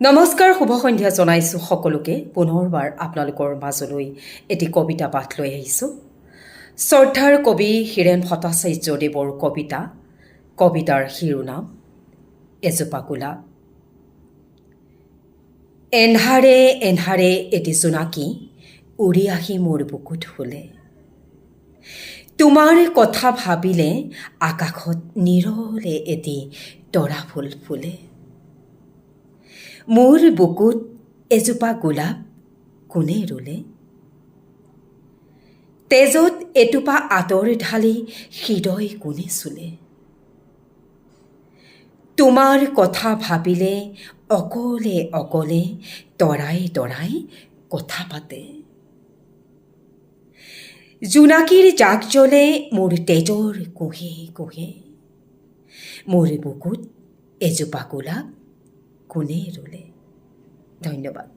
নমস্কাৰ, শুভ সন্ধ্যা জনাইছোঁ সকলোকে। পুনৰবাৰ আপোনালোকৰ মাজলৈ এটি কবিতা পাঠ লৈ আহিছোঁ। শ্ৰদ্ধাৰ কবি হীৰেণ ভট্টাচাৰ্যদেৱৰ কবিতা। কবিতাৰ শিৰোনাম এজোপা গোলাপ। এন্ধাৰে এন্ধাৰে এটি জোনাকী উৰি আহি মোৰ বুকুত শুলে। তোমাৰ কথা ভাবিলে আকাশত নিৰলে এটি তৰা ফুল ফুলে। মোৰ বুকুত এজোপা গোলাপ কোনে ৰুলে? তেজত এটোপা আঁতৰ ঢালি হৃদয় কোনে চুলে? তোমাৰ কথা ভাবিলে অকলে অকলে তৰাই তৰাই কথা পাতে। জোনাকীৰ জাক জ্বলে মোৰ তেজৰ কোহে কোহে। মোৰ বুকুত এজোপা গোলাপ কোনে ৰুলে? ধন্যবাদ।